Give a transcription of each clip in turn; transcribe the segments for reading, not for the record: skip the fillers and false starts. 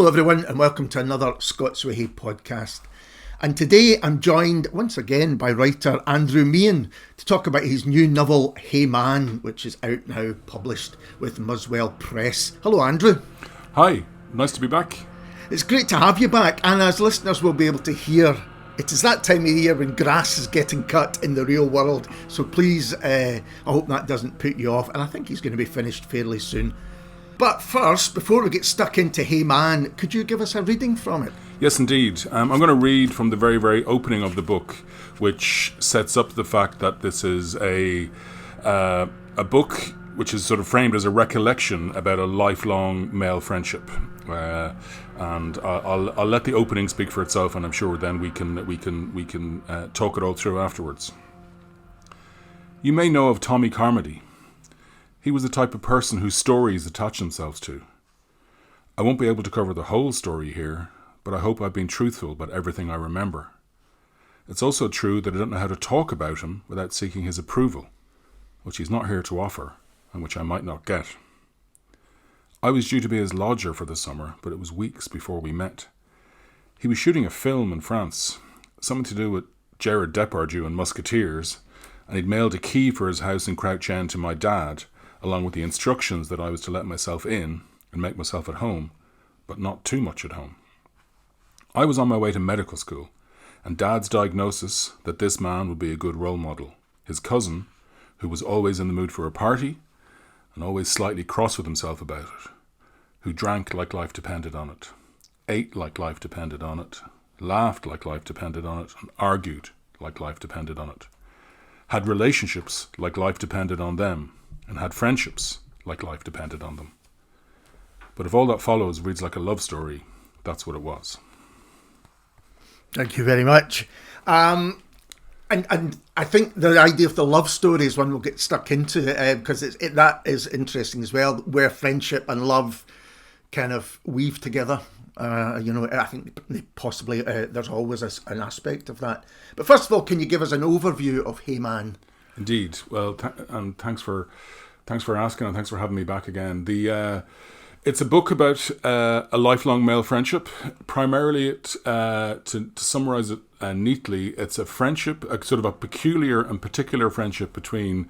Hello everyone and welcome to another Scots Whay Hae podcast. And today I'm joined once again by writer Andrew Meehan to talk about his new novel Hey Man, which is out now, published with Muswell Press. Hello Andrew. Hi, nice to be back. It's great to have you back, and as listeners will be able to hear, it is that time of year when grass is getting cut in the real world, so please, I hope that doesn't put you off, and I think he's going to be finished fairly soon. But first, before we get stuck into Hey Man, could you give us a reading from it? Yes, indeed. I'm going to read from the very, very opening of the book, which sets up the fact that this is a book which is sort of framed as a recollection about a lifelong male friendship. And I'll let the opening speak for itself, and I'm sure then we can talk it all through afterwards. You may know of Tommy Carmody. He was the type of person whose stories attach themselves to. I won't be able to cover the whole story here, but I hope I've been truthful about everything I remember. It's also true that I don't know how to talk about him without seeking his approval, which he's not here to offer, and which I might not get. I was due to be his lodger for the summer, but it was weeks before we met. He was shooting a film in France, something to do with Gerard Depardieu and Musketeers, and he'd mailed a key for his house in Crouch End to my dad, along with the instructions that I was to let myself in and make myself at home, but not too much at home. I was on my way to medical school, and Dad's diagnosis that this man would be a good role model. His cousin, who was always in the mood for a party, and always slightly cross with himself about it, who drank like life depended on it, ate like life depended on it, laughed like life depended on it, and argued like life depended on it, had relationships like life depended on them, and had friendships like life depended on them. But if all that follows reads like a love story, that's what it was. Thank you very much. And I think the idea of the love story is one we'll get stuck into, because that is interesting as well, where friendship and love kind of weave together. I think possibly there's always an aspect of that. But first of all, can you give us an overview of Hey Man? Indeed. Well, and thanks for asking, and thanks for having me back again. It's a book about a lifelong male friendship. Primarily, to summarise it neatly, it's a friendship, a sort of a peculiar and particular friendship between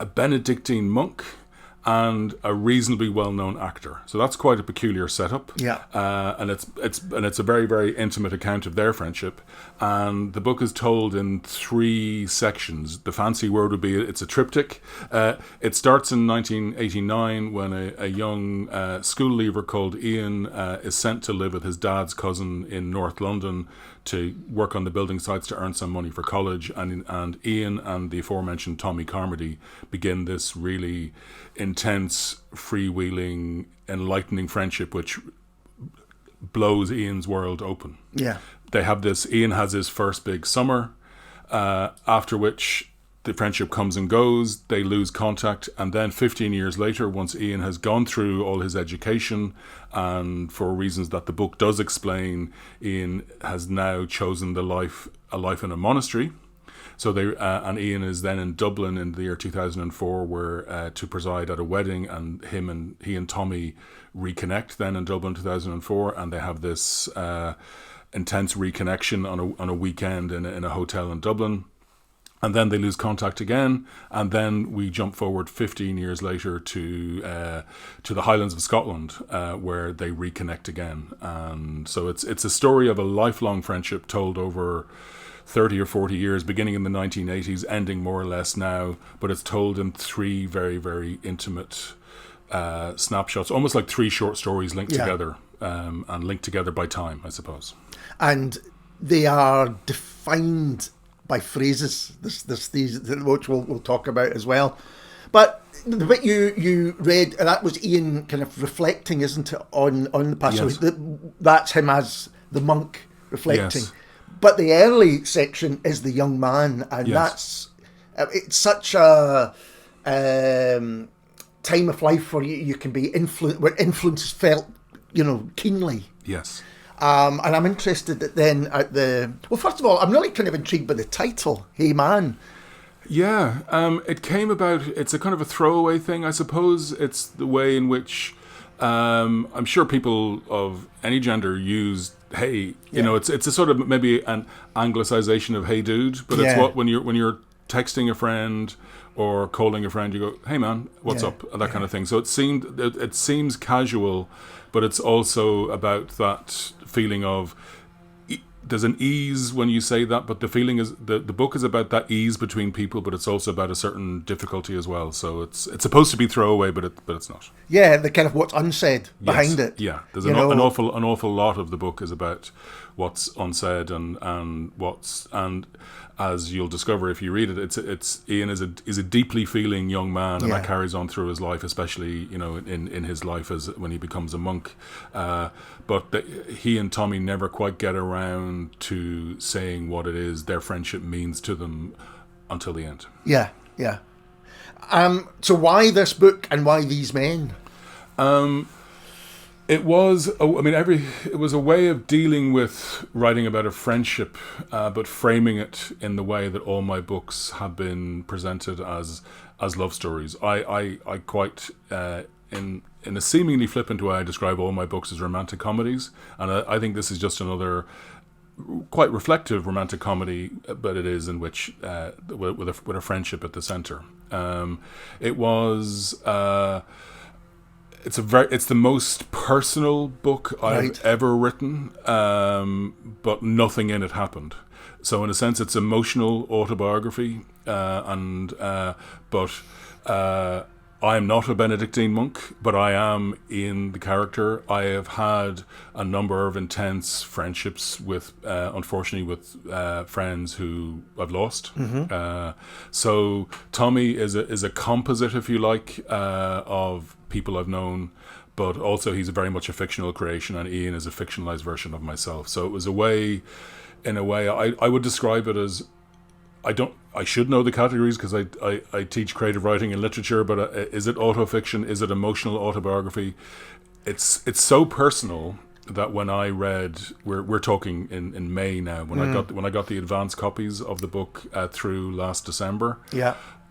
a Benedictine monk and a reasonably well-known actor. So that's quite a peculiar setup. Yeah. And it's a very, very intimate account of their friendship. And the book is told in 3 sections. The fancy word would be it's a triptych. It starts in 1989 when a young school leaver called Ian is sent to live with his dad's cousin in North London to work on the building sites to earn some money for college, and Ian and the aforementioned Tommy Carmody begin this really intense, freewheeling, enlightening friendship which blows Ian's world open. Yeah. They have this, Ian has his first big summer, after which the friendship comes and goes, they lose contact, and then 15 years later, once Ian has gone through all his education, and for reasons that the book does explain, Ian has now chosen a life in a monastery. So and Ian is then in Dublin in the year 2004, where to preside at a wedding, and he and Tommy reconnect then in Dublin 2004, and they have this intense reconnection on a weekend in a hotel in Dublin. And then they lose contact again, and then we jump forward 15 years later to the Highlands of Scotland, where they reconnect again. And so it's a story of a lifelong friendship told over 30 or 40 years, beginning in the 1980s, ending more or less now. But it's told in 3 very, very intimate snapshots, almost like 3 short stories linked together, and linked together by time, I suppose. And they are defined by phrases, these which we'll talk about as well. But the bit you read, that was Ian kind of reflecting, isn't it, on the past? Yes. So that's him as the monk reflecting. Yes. But the early section is the young man, and Yes. it's such a time of life where you can be where influence is felt, keenly. Yes. And I'm interested that then well, first of all, I'm really kind of intrigued by the title, Hey Man. Yeah, it came about, it's a kind of a throwaway thing, I suppose. It's the way in which I'm sure people of any gender use "hey." You know, it's a sort of maybe an anglicization of "hey dude," but it's what when you're texting a friend or calling a friend, you go, "Hey man, what's up?" and that kind of thing. So it seems casual, but it's also about that feeling of there's an ease when you say that, but the feeling is the book is about that ease between people, but it's also about a certain difficulty as well. So it's supposed to be throwaway, but it's not. Yeah, the kind of what's unsaid behind it. Yeah, there's an awful lot of the book is about what's unsaid and as you'll discover if you read it, it's Ian is a deeply feeling young man, and that carries on through his life, especially in his life as when he becomes a monk. But he and Tommy never quite get around to saying what it is their friendship means to them until the end. Yeah. So why this book and why these men? It was a way of dealing with writing about a friendship, but framing it in the way that all my books have been presented as love stories. I quite in a seemingly flippant way, I describe all my books as romantic comedies, and I think this is just another quite reflective romantic comedy, but it is in which with a friendship at the center. It was. It's the most personal book I've ever written, but nothing in it happened. So in a sense, it's emotional autobiography, but I am not a Benedictine monk, but I am Ian the character. I have had a number of intense friendships with, unfortunately, with friends who I've lost. So Tommy is a composite, if you like, of people I've known, but also he's very much a fictional creation, and Ian is a fictionalized version of myself. So it was in a way, I would describe it as, I should know the categories because I teach creative writing and literature, but is it autofiction? Is it emotional autobiography? It's so personal that when I read, we're talking in May now, when I got the advance copies of the book through last December.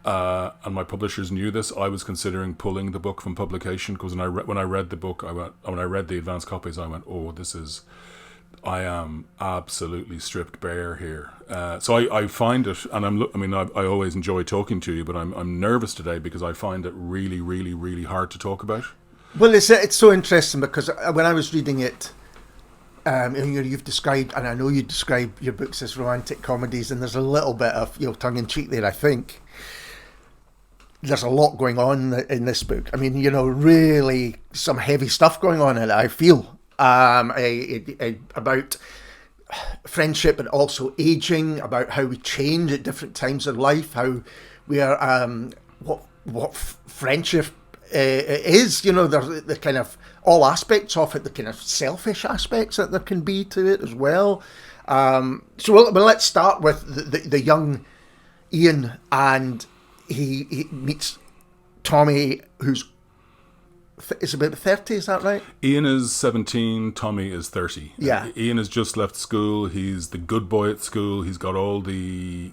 And my publishers knew this. I was considering pulling the book from publication because when I read the book, when I read the advance copies, I went, "Oh, I am absolutely stripped bare here." So I find it, and I always enjoy talking to you, but I'm nervous today because I find it really, really, really hard to talk about. Well, it's so interesting because when I was reading it, you've described, and I know you describe your books as romantic comedies, and there's a little bit of tongue in cheek there, I think. There's a lot going on in this book. I mean, really some heavy stuff going on in it, I feel. About friendship and also aging, about how we change at different times in life, how we are, what friendship is. There's the kind of all aspects of it, the kind of selfish aspects that there can be to it as well. So let's start with the young Ian, and he meets Tommy, who's is about 30, is that right? Ian is 17, Tommy is 30. Yeah. Ian has just left school. He's the good boy at school. He's got all the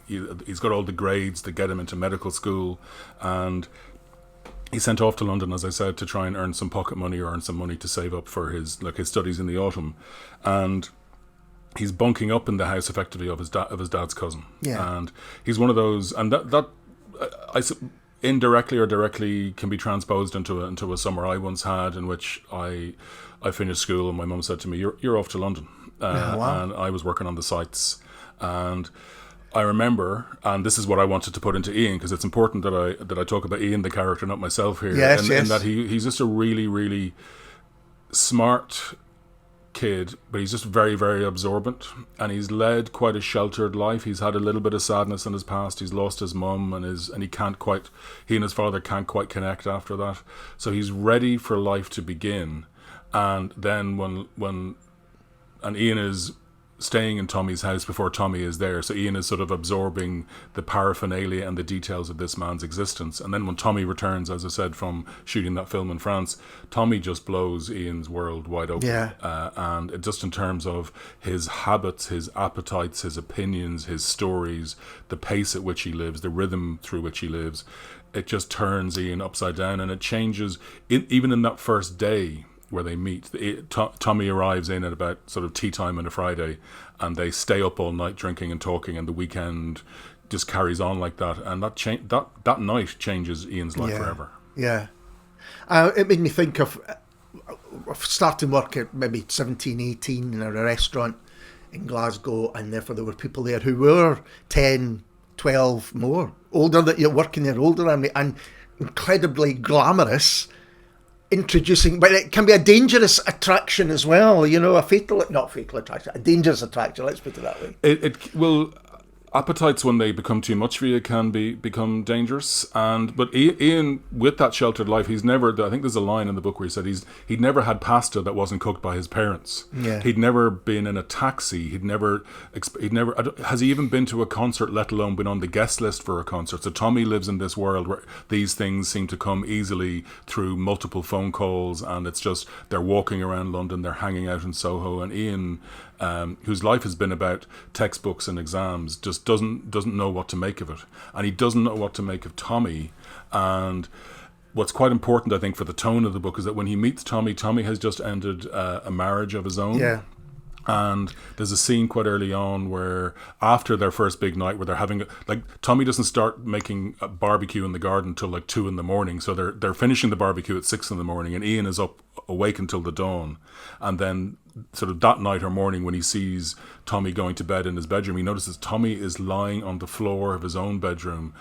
grades that get him into medical school, and he's sent off to London, as I said, to try and earn some pocket money or earn some money to save up for his studies in the autumn. And he's bunking up in the house effectively of his dad's cousin. Yeah. And he's one of those, and that indirectly or directly can be transposed into a summer I once had, in which I finished school and my mum said to me, "You're off to London," wow. And I was working on the sites, and I remember, and this is what I wanted to put into Ian because it's important that I talk about Ian the character, not myself here. Yes, in that he's just a really, really smart kid, but he's just very, very absorbent, and he's led quite a sheltered life. He's had a little bit of sadness in his past. He's lost his mum, and he and his father can't quite connect after that. So he's ready for life to begin, and then when Ian is staying in Tommy's house before Tommy is there. So Ian is sort of absorbing the paraphernalia and the details of this man's existence. And then when Tommy returns, as I said, from shooting that film in France, Tommy just blows Ian's world wide open. Yeah. And it just in terms of his habits, his appetites, his opinions, his stories, the pace at which he lives, the rhythm through which he lives, it just turns Ian upside down, and it changes, even in that first day where they meet. Tommy arrives in at about sort of tea time on a Friday, and they stay up all night drinking and talking, and the weekend just carries on like that. And that night changes Ian's life forever. Yeah. It made me think of starting work at maybe 17, 18 in a restaurant in Glasgow, and therefore there were people there who were 10, 12 more, older, that you're working there, older than me, and incredibly glamorous, introducing, but it can be a dangerous attraction as well, you know, not fatal attraction, a dangerous attraction, let's put it that way. It will, appetites when they become too much for you can become dangerous. But Ian, with that sheltered life, he's never, I think there's a line in the book where he said he'd never had pasta that wasn't cooked by his parents. Yeah. He'd never been in a taxi. He'd never, has he even been to a concert, let alone been on the guest list for a concert? So Tommy lives in this world where these things seem to come easily through multiple phone calls, and it's just, they're walking around London, they're hanging out in Soho, and Ian, whose life has been about textbooks and exams, just doesn't know what to make of it. And he doesn't know what to make of Tommy. And what's quite important, I think, for the tone of the book is that when he meets Tommy has just ended a marriage of his own. Yeah. And there's a scene quite early on where, after their first big night, where they're having, Tommy doesn't start making a barbecue in the garden till 2 a.m. So they're finishing the barbecue at 6 a.m, and Ian is awake until the dawn. And then sort of that night or morning, when he sees Tommy going to bed in his bedroom, he notices Tommy is lying on the floor of his own bedroom,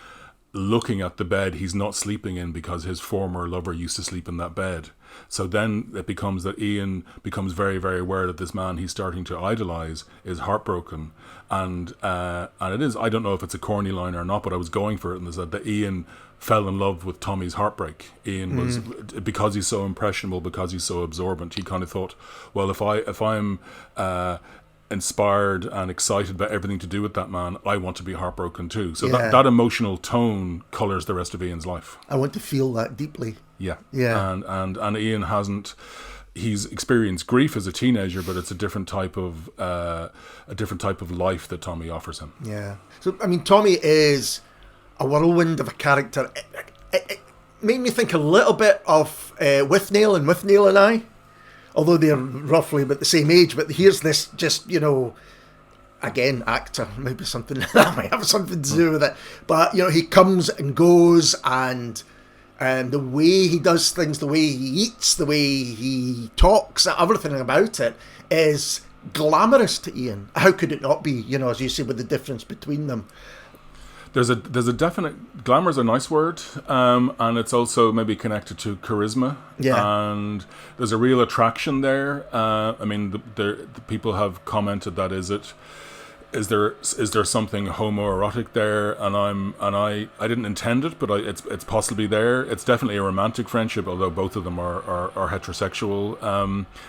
looking at the bed he's not sleeping in because his former lover used to sleep in that bed. So then it becomes that Ian becomes very, very aware that this man he's starting to idolise is heartbroken. And it is, I don't know if it's a corny line or not, but I was going for it, and that Ian fell in love with Tommy's heartbreak. Ian was, because he's so impressionable, because he's so absorbent, he kind of thought, well, if I'm inspired and excited about everything to do with that man, I want to be heartbroken too. So that emotional tone colours the rest of Ian's life. I want to feel that deeply. Yeah. And Ian hasn't. He's experienced grief as a teenager, but it's a different type of life that Tommy offers him. Yeah. So I mean, Tommy is a whirlwind of a character. It made me think a little bit of Withnail and I, although they're roughly about the same age. But here's this just, again, actor, maybe something that might have something to do with it. But he comes and goes, and the way he does things, the way he eats, the way he talks, everything about it is glamorous to Ian. How could it not be? As you say, with the difference between them. There's a definite, glamour is a nice word, and it's also maybe connected to charisma. Yeah. And there's a real attraction there. I mean, the people have commented that is there something homoerotic there? And I didn't intend it, but it's possibly there. It's definitely a romantic friendship, although both of them are heterosexual.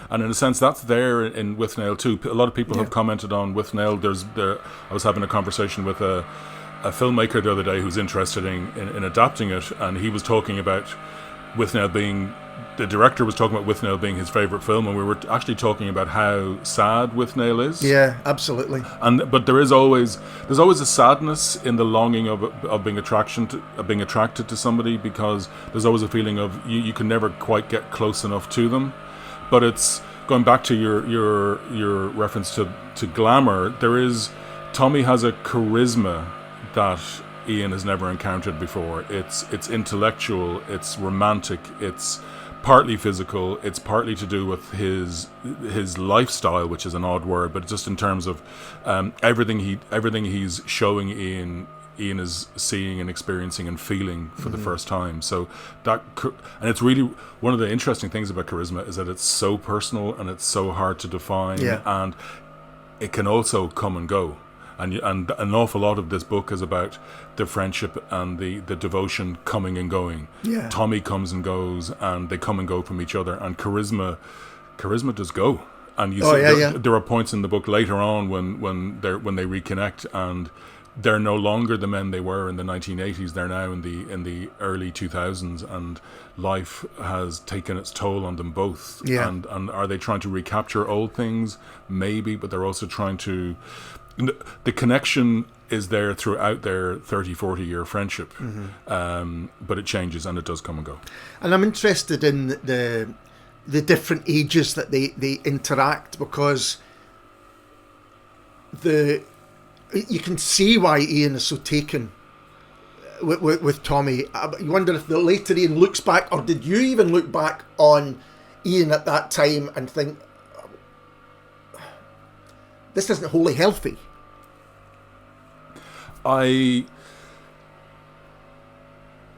And in a sense, that's there in Withnail too. A lot of people have commented on Withnail. I was having a conversation with a filmmaker the other day who's interested in adapting it, and he was talking about Withnail being, the director was talking about Withnail being his favourite film, and we were actually talking about how sad Withnail is. Yeah, absolutely. But there's always a sadness in the longing of being attracted to somebody, because there's always a feeling of you can never quite get close enough to them. But it's going back to your reference to glamour. Tommy has a charisma that Ian has never encountered before. It's intellectual, it's romantic, it's partly physical, it's partly to do with his lifestyle, which is an odd word, but just in terms of everything he's showing Ian is seeing and experiencing and feeling for the first time. So and it's really one of the interesting things about charisma is that it's so personal and it's so hard to define, and it can also come and go. And an awful lot of this book is about the friendship and the devotion coming and going. Yeah. Tommy comes and goes, and they come and go from each other. And charisma does go. And you Oh, see, yeah. there are points in the book later on when they reconnect, and they're no longer the men they were in the 1980s. They're now in the early 2000s, and life has taken its toll on them both. Yeah. And are they trying to recapture old things? Maybe, but they're also trying to. The connection is there throughout their 30, 40-year friendship, but it changes and it does come and go. And I'm interested in the different ages that they interact, because you can see why Ian is so taken with Tommy. You wonder if the later Ian looks back, or did you even look back on Ian at that time and think, this isn't wholly healthy? I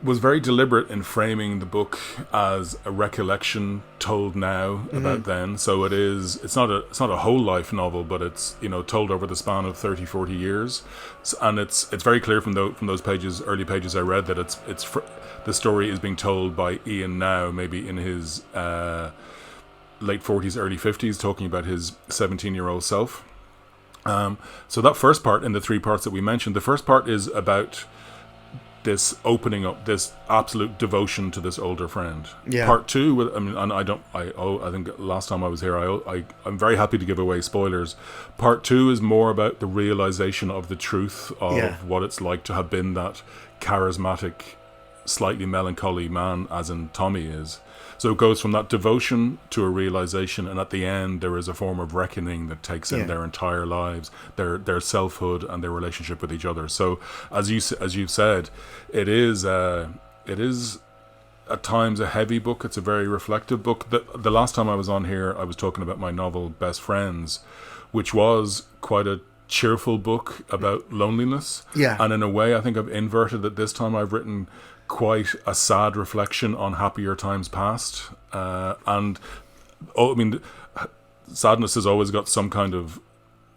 was very deliberate in framing the book as a recollection told now about then. So it's not a whole life novel, but it's, told over the span of 30, 40 years. And it's very clear from those pages, early pages I read, that the story is being told by Ian now, maybe in his late 40s, early 50s, talking about his 17-year-old self. So that first part, in the 3 parts that we mentioned, the first part is about this opening up, this absolute devotion to this older friend. Yeah. Part 2, I think last time I was here, I'm very happy to give away spoilers. Part 2 is more about the realization of the truth of what it's like to have been that charismatic, slightly melancholy man, as in Tommy is. So it goes from that devotion to a realization, and at the end there is a form of reckoning that takes in their entire lives, their selfhood and their relationship with each other. So as you've said, it is at times a heavy book. It's a very reflective book. The last time I was on here, I was talking about my novel Best Friends, which was quite a cheerful book about loneliness. Yeah. And in a way, I think I've inverted it this time. I've written quite a sad reflection on happier times past, sadness has always got some kind of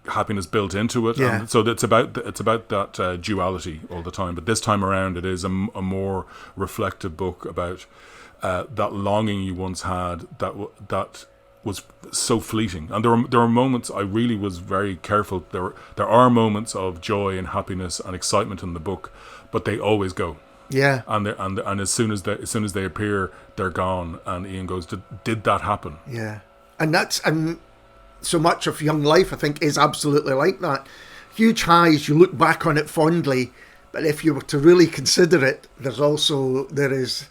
happiness built into it, and so it's about that duality all the time. But this time around, it is a more reflective book about that longing you once had that was so fleeting. And there are moments I really was very careful. There are moments of joy and happiness and excitement in the book, but they always go. Yeah, and as soon as they appear, they're gone. And Ian goes, "Did that happen?" Yeah, and so much of young life, I think, is absolutely like that. Huge highs, you look back on it fondly, but if you were to really consider it, there is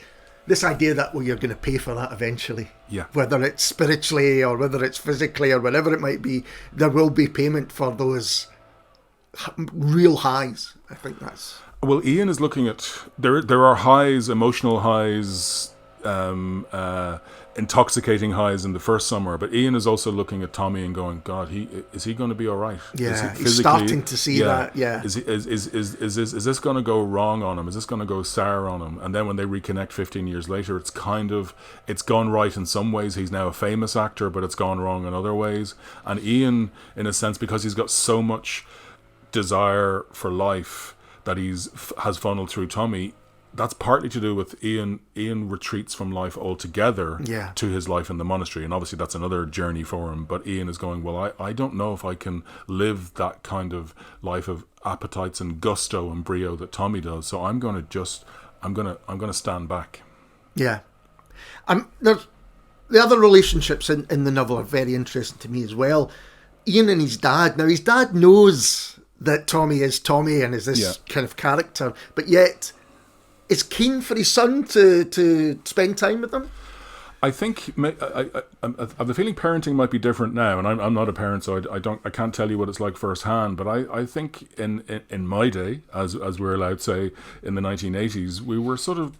this idea that you're going to pay for that eventually. Yeah, whether it's spiritually or whether it's physically or whatever it might be, there will be payment for those real highs. I think that's. Well, Ian is looking at there are highs, emotional highs, intoxicating highs in the first summer, but Ian is also looking at Tommy and going, God, is he going to be all right? Yeah, he's starting to see that. Yeah, is this going to go wrong on him? Is this going to go sour on him? And then when they reconnect 15 years later, it's gone right in some ways. He's now a famous actor, but it's gone wrong in other ways. And Ian, in a sense, because he's got so much desire for life that has funneled through Tommy, that's partly to do with Ian retreats from life altogether to his life in the monastery, and obviously that's another journey for him. But Ian is going, well, I don't know if I can live that kind of life of appetites and gusto and brio that Tommy does, so I'm going to stand back. Yeah. There's the other relationships in the novel are very interesting to me as well. Ian and his dad. Now, his dad knows that Tommy is Tommy and is this kind of character, but yet is keen for his son to spend time with him. I think I have the feeling parenting might be different now, and I'm not a parent, so I can't tell you what it's like firsthand. But I think in my day, as we're allowed to say, in the 1980s, we were sort of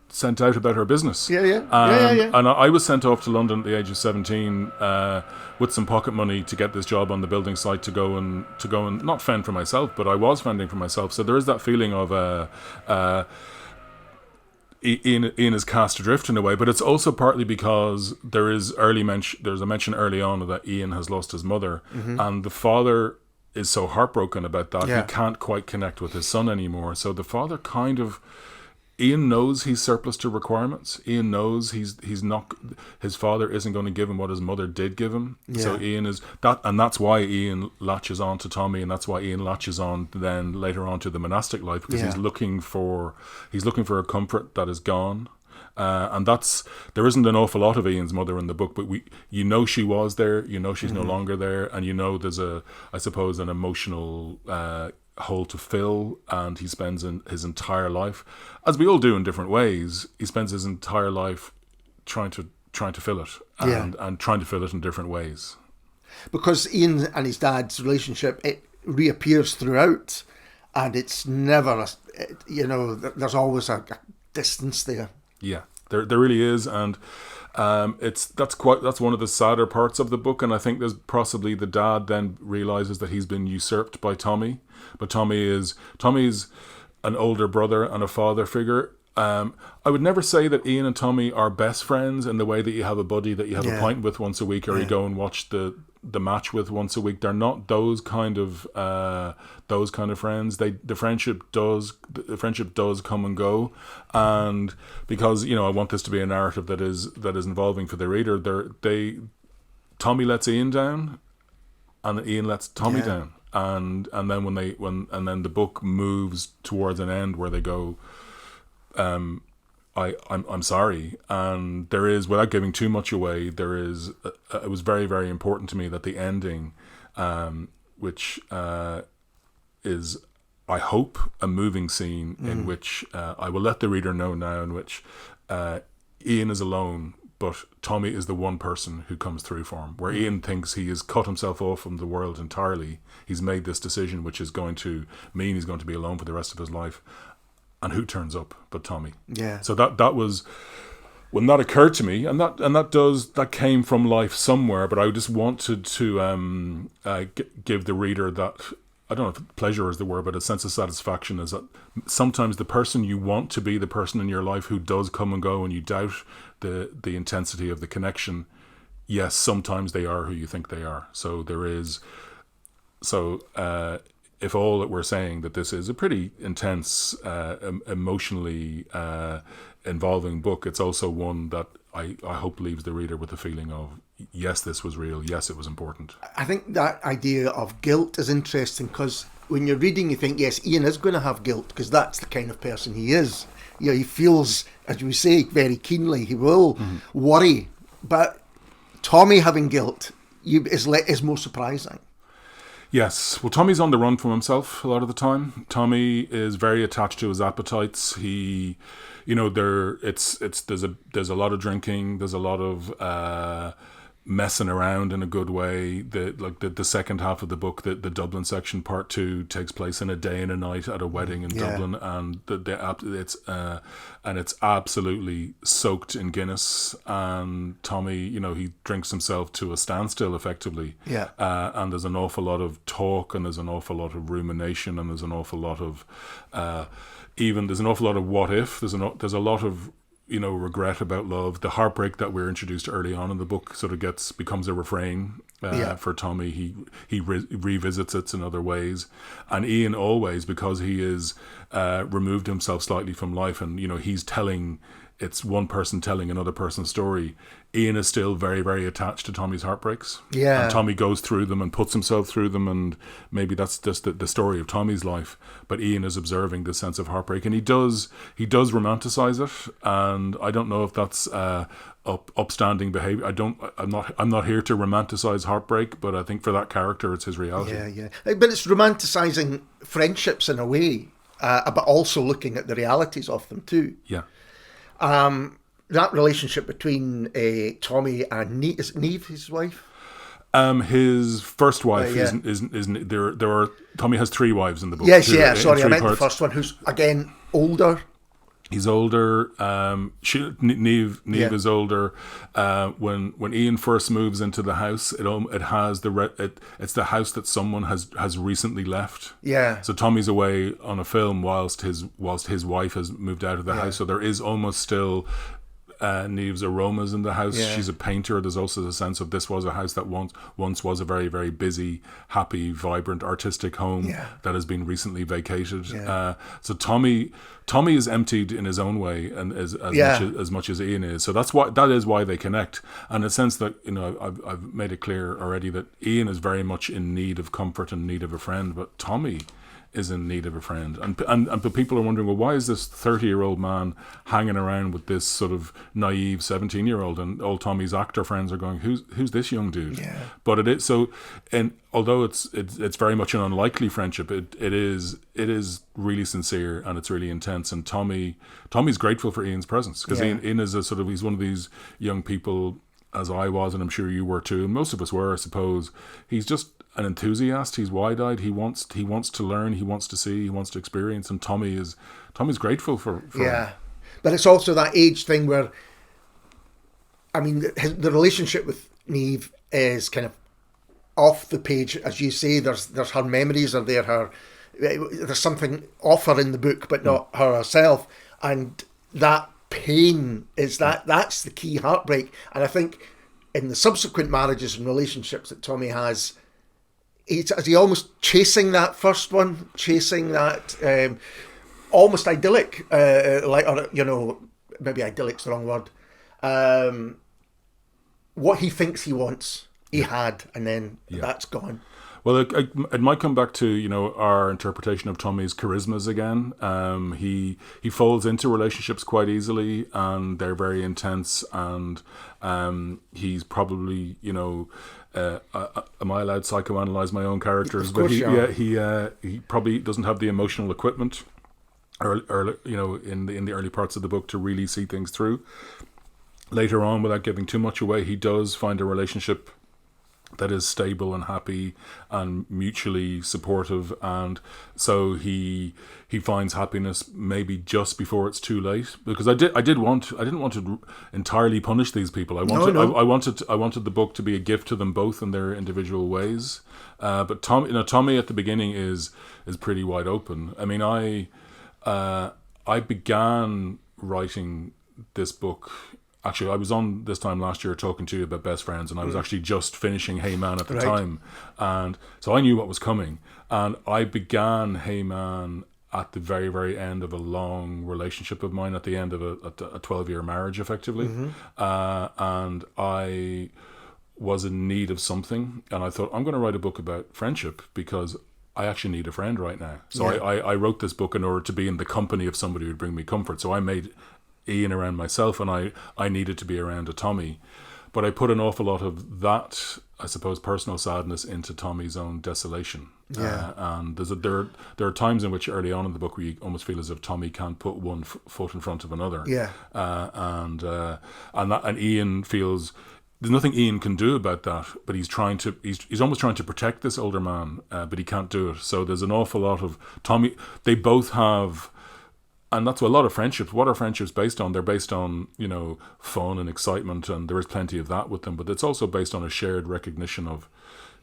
sent out about our business. Yeah. And I was sent off to London at the age of 17 with some pocket money to get this job on the building site to go and not fend for myself, but I was fending for myself. So there is that feeling of Ian is cast adrift in a way, but it's also partly because there's a mention early on that Ian has lost his mother, and the father is so heartbroken about that he can't quite connect with his son anymore. So the father kind of Ian knows he's surplus to requirements. Ian knows he's not, his father isn't going to give him what his mother did give him. Yeah. So Ian is that, and that's why Ian latches on to Tommy, and that's why Ian latches on then later on to the monastic life, because he's looking for a comfort that is gone. And there isn't an awful lot of Ian's mother in the book, but she was there, she's no longer there, and there's I suppose an emotional hole to fill, and he spends his entire life, as we all do in different ways, he spends his entire life trying to fill it, and trying to fill it in different ways. Because Ian and his dad's relationship, it reappears throughout, and it's never, there's always a distance there. Yeah, there really is, and that's one of the sadder parts of the book. And I think there's possibly the dad then realizes that he's been usurped by Tommy, but Tommy's an older brother and a father figure. I would never say that Ian and Tommy are best friends in the way that you have a buddy that you have a pint with once a week, or you go and watch the match with once a week. They're not those kind of friends. The friendship does come and go, and because I want this to be a narrative that is involving for the reader. Tommy lets Ian down, and Ian lets Tommy down, and then when the book moves towards an end where they go, I'm sorry, and there is, without giving too much away, there is it was very, very important to me that the ending, which is, I hope, a moving scene in which I will let the reader know now, in which Ian is alone, but Tommy is the one person who comes through for him. Where Ian thinks he has cut himself off from the world entirely, he's made this decision which is going to mean he's going to be alone for the rest of his life. And who turns up but Tommy? Yeah. So that was when that occurred to me, and that came from life somewhere. But I just wanted to give the reader that, I don't know if pleasure is the word, but a sense of satisfaction, is that sometimes the person you want to be, the person in your life who does come and go, and you doubt the intensity of the connection. Yes, sometimes they are who you think they are. So there is. If all that we're saying that this is a pretty intense, emotionally involving book, it's also one that I hope leaves the reader with a feeling of, yes, this was real, yes, it was important. I think that idea of guilt is interesting, because when you're reading you think, yes, Ian is going to have guilt, because that's the kind of person he is. He feels, as we say, very keenly, he will worry, but Tommy having guilt is more surprising. Yes, well, Tommy's on the run from himself a lot of the time. Tommy is very attached to his appetites. He, there's a lot of drinking. There's a lot of messing around in a good way. The second half of the book, the Dublin section, part 2, takes place in a day and a night at a wedding in Dublin, and it's absolutely soaked in Guinness. And Tommy, he drinks himself to a standstill effectively. Yeah. And there's an awful lot of talk, and there's an awful lot of rumination, and there's an awful lot of there's an awful lot of what if. There's a lot of regret about love. The heartbreak that we're introduced early on in the book sort of becomes a refrain for Tommy. He revisits it in other ways, and Ian always, because he is removed himself slightly from life, and it's one person telling another person's story. Ian is still very, very attached to Tommy's heartbreaks. Yeah. And Tommy goes through them and puts himself through them, and maybe that's just the story of Tommy's life. But Ian is observing the sense of heartbreak, and he does romanticize it. And I don't know if that's upstanding behavior. I'm not here to romanticize heartbreak, but I think for that character, it's his reality. Yeah. But it's romanticizing friendships in a way, but also looking at the realities of them too. Yeah. That relationship between Tommy and Neve, is it Neve, his wife? His first wife is there are Tommy has 3 wives in the book. Yes, sorry, I meant the first one, who's again older. He's older. Neve is older. When Ian first moves into the house, it has it's the house that someone has recently left. Yeah. So Tommy's away on a film whilst his wife has moved out of the house. So there is almost still Neve's aromas in the house. Yeah. She's a painter. There's also the sense of this was a house that once was a very, very busy, happy, vibrant, artistic home that has been recently vacated. So Tommy is emptied in his own way, and as much as Ian is. So that is why they connect. And in a sense that, you know, I've made it clear already that Ian is very much in need of comfort and need of a friend, but Tommy is in need of a friend, but people are wondering, well, why is this 30-year-old man hanging around with this sort of naive 17-year-old? And all Tommy's actor friends are going, who's this young dude? But it is so, and although it's very much an unlikely friendship, it is really sincere and it's really intense. And Tommy's grateful for Ian's presence, because Ian is he's one of these young people, as I was, and I'm sure you were too, and most of us were, I suppose. He's just an enthusiast. He's wide-eyed. He wants to learn. He wants to see. He wants to experience. And Tommy's grateful for him. But it's also that age thing where, I mean, the relationship with Neve is kind of off the page, as you say. There's her memories are there. There's something off her in the book, but not her herself. And that pain is that's the key heartbreak. And I think in the subsequent marriages and relationships that Tommy has, is he almost chasing that first one, chasing that almost idyllic, or, you know, maybe idyllic's the wrong word. What he thinks he wants, he had, and then that's gone. Well, it might come back to, you know, our interpretation of Tommy's charismas again. He folds into relationships quite easily, and they're very intense. And he's probably, you know, am I allowed to psychoanalyze my own characters? Of course, he probably doesn't have the emotional equipment, or you know, in the early parts of the book to really see things through. Later on, without giving too much away, he does find a relationship that is stable and happy and mutually supportive, and so he finds happiness maybe just before it's too late. Because I didn't want to entirely punish these people. I wanted the book to be a gift to them both in their individual ways. But Tommy at the beginning is pretty wide open. I mean, I began writing this book. Actually, I was on this time last year talking to you about Best Friends, and I was actually just finishing Hey Man at the time. And so I knew what was coming. And I began Hey Man at the very, very end of a long relationship of mine, at the end of a 12-year marriage, effectively. And I was in need of something. And I thought, I'm going to write a book about friendship because I actually need a friend right now. So I wrote this book in order to be in the company of somebody who would bring me comfort. So I made Ian around myself, and I needed to be around a Tommy. But I put an awful lot of that, I suppose, personal sadness into Tommy's own desolation. And there are times in which early on in the book where you almost feel as if Tommy can't put one foot in front of another. And Ian feels there's nothing Ian can do about that, but he's almost trying to protect this older man, but he can't do it. So there's an awful lot of Tommy. They both have. And that's what a lot of friendships. What are friendships based on? They're based on, you know, fun and excitement, and there is plenty of that with them. But it's also based on a shared recognition of,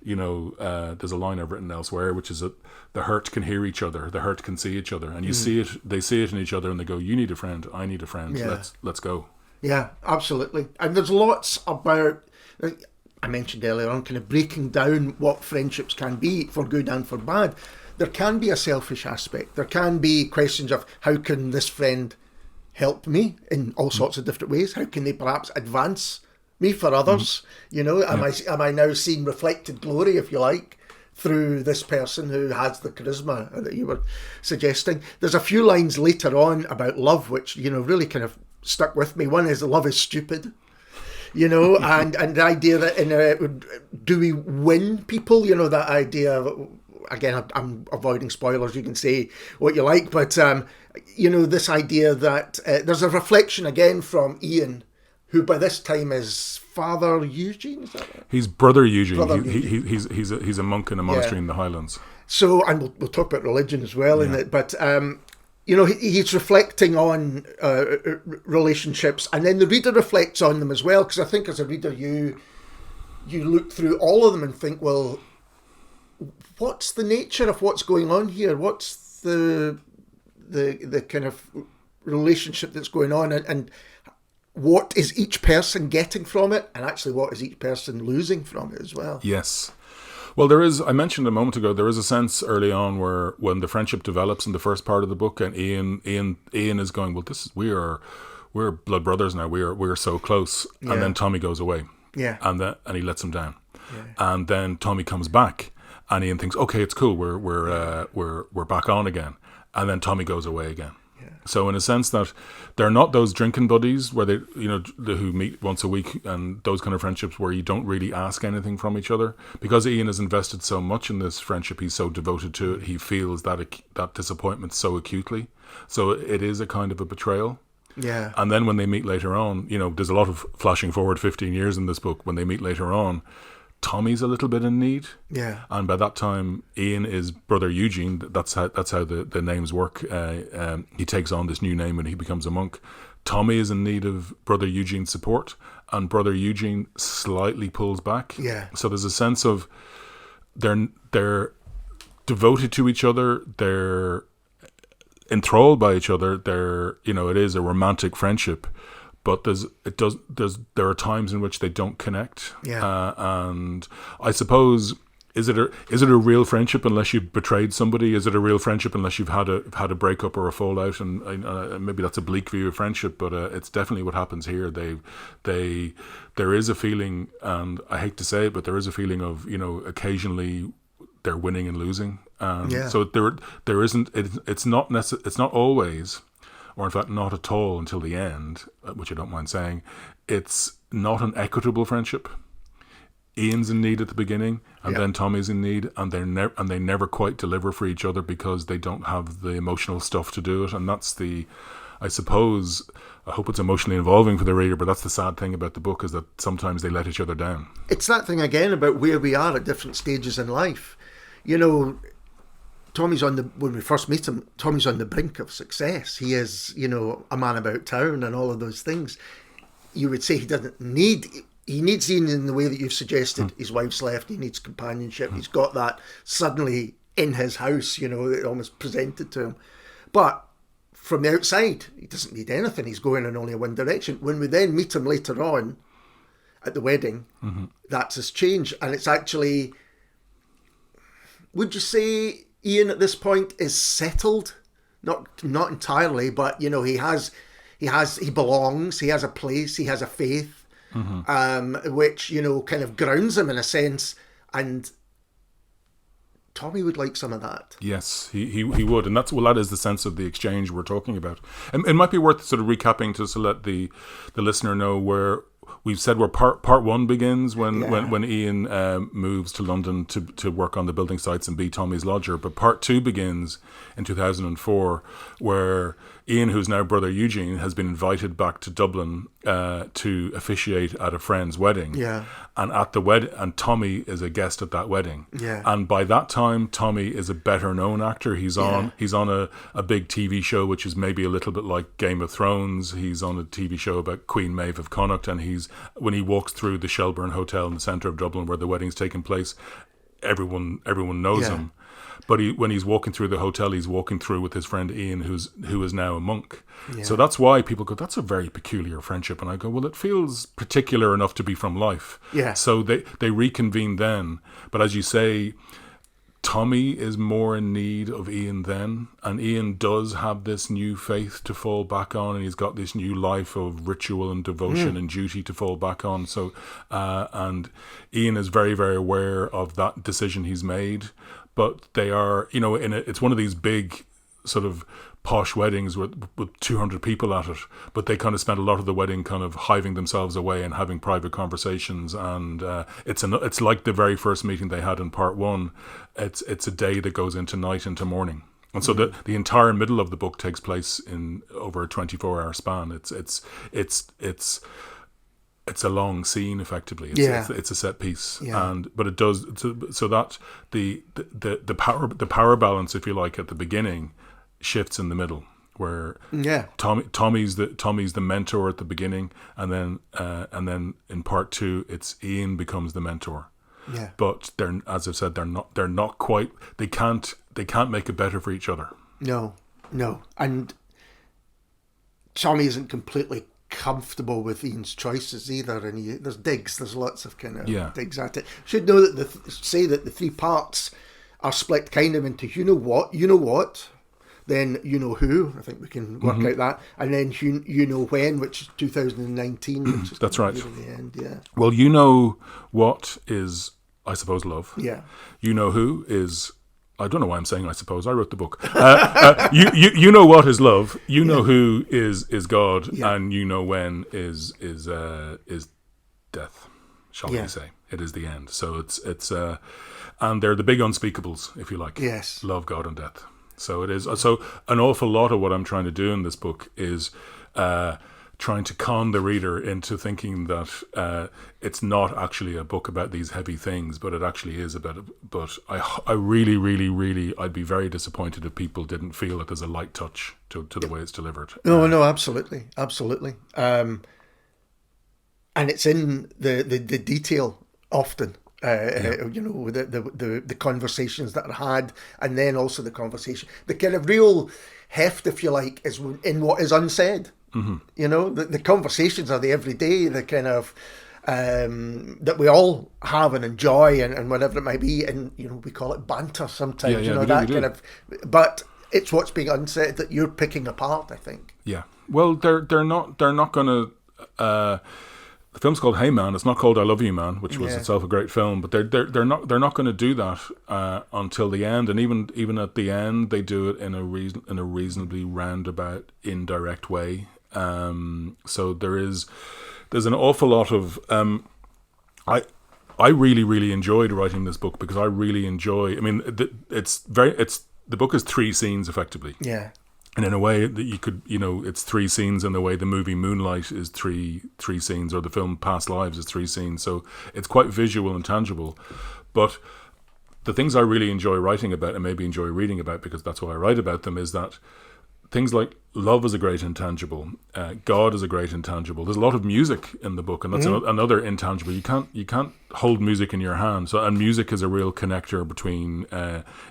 you know, there's a line I've written elsewhere, which is that the hurt can hear each other, the hurt can see each other, and you see it. They see it in each other, and they go, "You need a friend, I need a friend. Let's go." Yeah, absolutely. And there's lots about. I mentioned earlier on, kind of breaking down what friendships can be for good and for bad. There can be a selfish aspect. There can be questions of how can this friend help me in all sorts of different ways? How can they perhaps advance me for others? You know, am I now seeing reflected glory, if you like, through this person who has the charisma that you were suggesting? There's a few lines later on about love which, you know, really kind of stuck with me. One is love is stupid. You know, and the idea that do we win people? You know, that idea of, again, I'm avoiding spoilers, you can say what you like, but, you know, this idea that there's a reflection again from Ian, who by this time is Father Eugene, is that right? He's Brother Eugene. He's a monk in a monastery in the Highlands. So, and we'll talk about religion as well in it, but, you know, he's reflecting on relationships, and then the reader reflects on them as well, because I think as a reader you look through all of them and think, well, what's the nature of what's going on here? What's the kind of relationship that's going on, and what is each person getting from it, and actually what is each person losing from it as well. Yes. Well, there is, I mentioned a moment ago, there is a sense early on where when the friendship develops in the first part of the book, and Ian is going, well, we're blood brothers now, we're so close. Yeah. And then Tommy goes away. Yeah. And he lets him down. Yeah. And then Tommy comes back, and Ian thinks, okay, it's cool, we're back on again. And then Tommy goes away again. Yeah. So in a sense that they're not those drinking buddies where they, who meet once a week, and those kind of friendships where you don't really ask anything from each other. Because Ian has invested so much in this friendship, he's so devoted to it, he feels that disappointment so acutely. So it is a kind of a betrayal. Yeah. And then when they meet later on, there's a lot of flashing forward 15 years in this book. When they meet later on, Tommy's a little bit in need. Yeah. And by that time, Ian is brother Eugene. That's how the names work. He takes on this new name when he becomes a monk. Tommy is in need of brother Eugene's support, and brother Eugene slightly pulls back. Yeah. So there's a sense of they're devoted to each other. They're enthralled by each other. It is a romantic friendship. But there are times in which they don't connect. Yeah. And I suppose, is it a real friendship unless you've betrayed somebody? Is it a real friendship unless you've had a breakup or a fallout? And maybe that's a bleak view of friendship, but it's definitely what happens here. There is a feeling, and I hate to say it, but there is a feeling of occasionally they're winning and losing. Yeah. So there isn't. It's not always. Or in fact, not at all until the end, which I don't mind saying. It's not an equitable friendship. Ian's in need at the beginning, and then Tommy's in need, and they never quite deliver for each other because they don't have the emotional stuff to do it. And that's I suppose, I hope it's emotionally involving for the reader, but that's the sad thing about the book, is that sometimes they let each other down. It's that thing again about where we are at different stages in life. When we first meet him, Tommy's on the brink of success. He is, a man about town and all of those things. You would say he needs Ian in the way that you've suggested. His wife's left, he needs companionship. He's got that suddenly in his house, it almost presented to him. But from the outside, he doesn't need anything. He's going in only one direction. When we then meet him later on at the wedding, that's his change. And it's actually, would you say Ian at this point is settled? Not entirely, but he belongs, he has a place, he has a faith, which kind of grounds him in a sense, and Tommy would like some of that. Yes, he would, and that is the sense of the exchange we're talking about. And it might be worth sort of recapping to let the listener know where we've said where part one begins when Ian moves to London to work on the building sites and be Tommy's lodger. But part two begins in 2004, where Ian, who's now brother Eugene, has been invited back to Dublin to officiate at a friend's wedding. Yeah. And at the wedding, and Tommy is a guest at that wedding. Yeah. And by that time, Tommy is a better known actor. He's on a big TV show, which is maybe a little bit like Game of Thrones. He's on a TV show about Queen Maeve of Connacht, and when he walks through the Shelburne Hotel in the centre of Dublin where the wedding's taking place, everyone knows him. But when he's walking through the hotel, he's walking through with his friend Ian, who is now a monk. Yeah. So that's why people go, that's a very peculiar friendship. And I go, well, it feels particular enough to be from life. Yeah. So they reconvene then. But as you say, Tommy is more in need of Ian then. And Ian does have this new faith to fall back on. And he's got this new life of ritual and devotion and duty to fall back on. So, and Ian is very, very aware of that decision he's made. But they are, it's one of these big sort of posh weddings with 200 people at it. But they kind of spent a lot of the wedding kind of hiving themselves away and having private conversations. And it's like the very first meeting they had in part one. It's a day that goes into night, into morning. And so the entire middle of the book takes place in over a 24-hour span. It's a long scene, effectively. It's a set piece, but it does so that the power balance, if you like, at the beginning shifts in the middle, where Tommy's the mentor at the beginning, and then in part two, it's Ian becomes the mentor. Yeah. But they're, as I've said, they're not quite. They can't make it better for each other. No, and Tommy isn't completely comfortable with Ian's choices either, and there's lots of kind of digs at it. Should know that say that the three parts are split kind of into you know what, then you know who. I think we can work out that, and then you know when, which is 2019. Which is that's right. In the end, yeah. Well, you know what is, I suppose, love. Yeah. You know who is. I don't know why I'm saying I suppose. I wrote the book. You know what is love. You know who is God, and you know when is death. Shall we say? It is the end. So it's and they're the big unspeakables, if you like. Yes. Love, God, and death. So it is. So an awful lot of what I'm trying to do in this book is trying to con the reader into thinking that it's not actually a book about these heavy things, but it actually is about it. But I really, really, really, I'd be very disappointed if people didn't feel that there's a light touch to the way it's delivered. No, absolutely. And it's in the detail often. The conversations that are had, and then also the kind of real heft, if you like, is in what is unsaid. The conversations are the everyday, the kind of that we all have and enjoy, and whatever it might be, and we call it banter sometimes. But it's what's being unsaid that you're picking apart, I think. Yeah. Well, they're not going to. The film's called Hey Man. It's not called I Love You Man, which was itself a great film. But they're not going to do that until the end. And even at the end, they do it in a reasonably roundabout, indirect way. So there's an awful lot of. I really, really enjoyed writing this book because I really enjoy. I mean, the book is 3 scenes effectively. Yeah. And in a way that you could, it's 3 scenes in the way the movie Moonlight is three scenes, or the film Past Lives is 3 scenes. So it's quite visual and tangible. But the things I really enjoy writing about, and maybe enjoy reading about because that's why I write about them, is that things like love is a great intangible, God is a great intangible. There's a lot of music in the book, and that's another intangible. You can't hold music in your hand. And music is a real connector between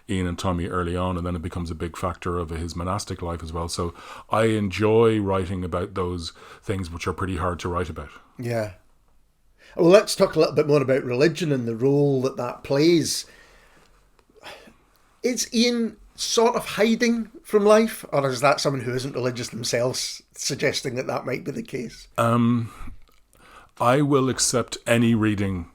Ian and Tommy early on, and then it becomes a big factor of his monastic life as well. So I enjoy writing about those things which are pretty hard to write about. Yeah. Well, let's talk a little bit more about religion and the role that plays. Is Ian sort of hiding from life, or is that someone who isn't religious themselves suggesting that might be the case? I will accept any reading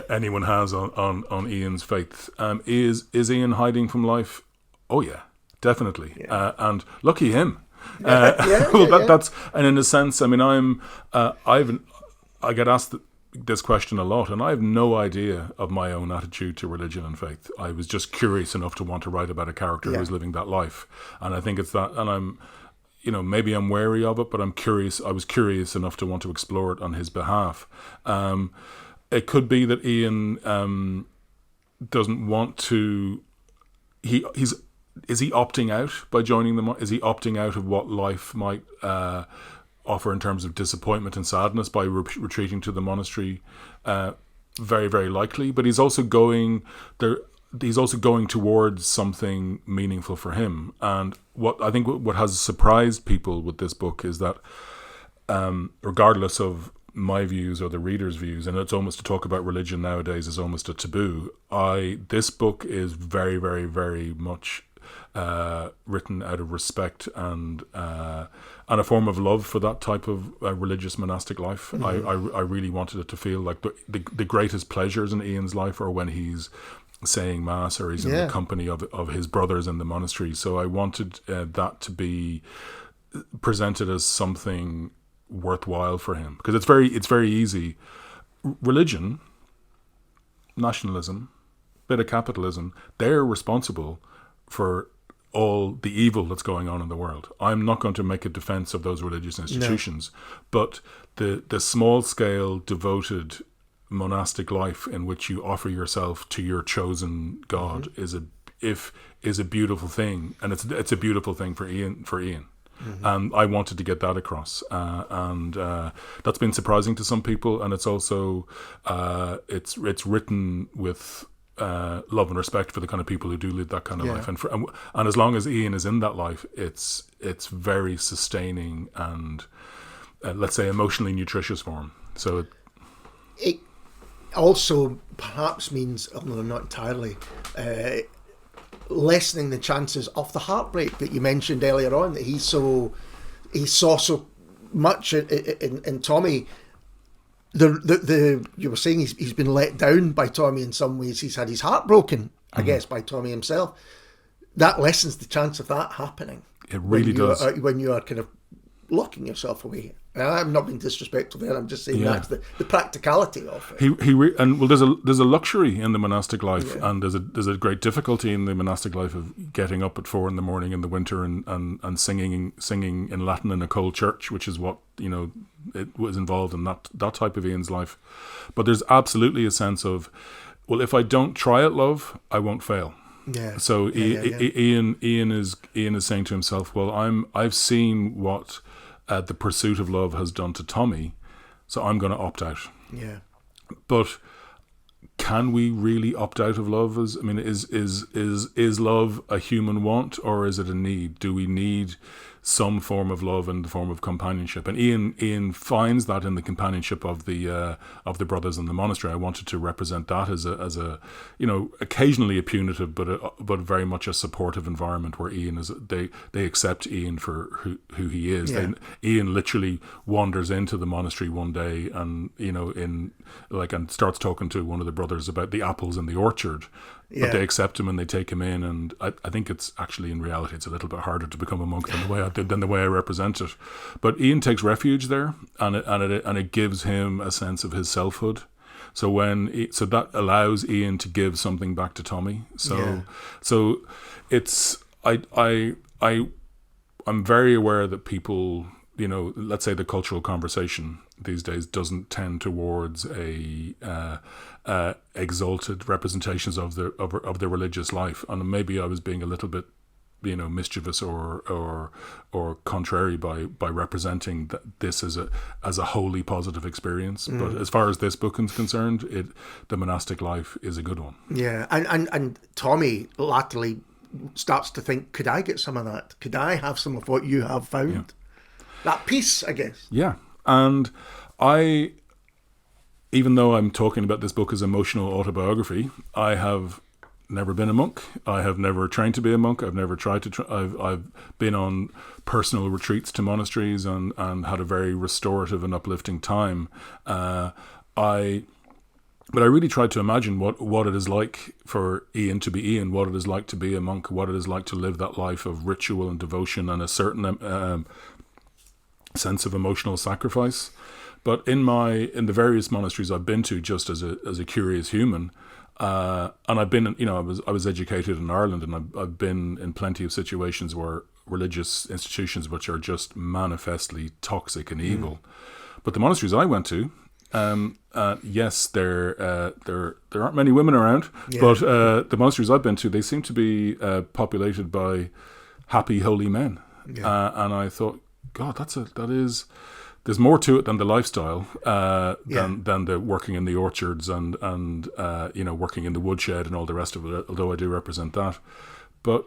anyone has on Ian's faith. Is Ian hiding from life? Oh yeah, definitely. Yeah. And lucky him. That's, and in a sense, I mean, I get asked this question a lot, and I have no idea of my own attitude to religion and faith. I was just curious enough to want to write about a character who was living that life, and I think it's that. And I'm, maybe I'm wary of it, but I'm curious. I was curious enough to want to explore it on his behalf. It could be that Ian doesn't want to. Is he opting out by joining them? Is he opting out of what life might offer in terms of disappointment and sadness by retreating to the monastery? Very, very likely. But he's also going there. He's also going towards something meaningful for him. And what has surprised people with this book is that, regardless of my views or the reader's views, and it's almost to talk about religion nowadays is almost a taboo. This book is very, very, very much written out of respect and a form of love for that type of religious monastic life. Mm-hmm. I really wanted it to feel like the greatest pleasures in Ian's life are when he's saying mass or he's in the company of his brothers in the monastery. So I wanted that to be presented as something worthwhile for him, because it's very easy. Religion, nationalism, bit of capitalism, they're responsible for all the evil that's going on in the world. I'm not going to make a defense of those religious institutions, but the small scale devoted monastic life in which you offer yourself to your chosen God is a beautiful thing, and it's a beautiful thing for Ian. Mm-hmm. And I wanted to get that across, and that's been surprising to some people. And it's also it's written with love and respect for the kind of people who do live that kind of life, and as long as Ian is in that life, it's very sustaining and let's say, emotionally nutritious form. So it also perhaps means, although not entirely, lessening the chances of the heartbreak that you mentioned earlier on, that he saw so much in Tommy. You were saying he's been let down by Tommy in some ways. He's had his heart broken, I guess, by Tommy himself. That lessens the chance of that happening. It really does. When you are kind of locking yourself away. I'm not being disrespectful there. I'm just saying that's the practicality of it. There's a luxury in the monastic life, and there's a great difficulty in the monastic life of getting up at 4 a.m. in the winter and singing in Latin in a cold church, which is what it was involved in that type of Ian's life. But there's absolutely a sense of, well, if I don't try at love, I won't fail. Yeah. So Ian is saying to himself, well, I've seen what the pursuit of love has done to Tommy, so I'm going to opt out. Yeah. But can we really opt out of love? Is love a human want, or is it a need? Do we need some form of love in the form of companionship? And Ian finds that in the companionship of the brothers in the monastery. I wanted to represent that as a occasionally a punitive but very much a supportive environment where Ian is. They accept Ian for who he is. Yeah. Ian literally wanders into the monastery one day and and starts talking to one of the brothers about the apples in the orchard. But they accept him and they take him in, and I think it's actually, in reality, it's a little bit harder to become a monk than the way I represent it. But Ian takes refuge there, and it gives him a sense of his selfhood. So that allows Ian to give something back to Tommy. So it's I'm very aware that people, let's say the cultural conversation these days doesn't tend towards exalted representations of the religious life, and maybe I was being a little bit mischievous or contrary by representing this as a wholly positive experience. But as far as this book is concerned, the monastic life is a good one. Yeah, and Tommy latterly starts to think, could I get some of that? Could I have some of what you have found? Yeah. That peace, I guess. Yeah, and even though I'm talking about this book as emotional autobiography, I have never been a monk. I have never trained to be a monk. I've never tried to. I've been on personal retreats to monasteries and had a very restorative and uplifting time. But I really tried to imagine what it is like for Ian to be Ian, what it is like to be a monk, what it is like to live that life of ritual and devotion and a certain sense of emotional sacrifice. But in the various monasteries I've been to, just as a curious human, and I've been, I was educated in Ireland, and I've been in plenty of situations where religious institutions which are just manifestly toxic and evil. But the monasteries I went to, yes, there aren't many women around, but the monasteries I've been to, they seem to be populated by happy, holy men, and I thought, God, there's more to it than the lifestyle, than the working in the orchards and working in the woodshed and all the rest of it. Although I do represent that, but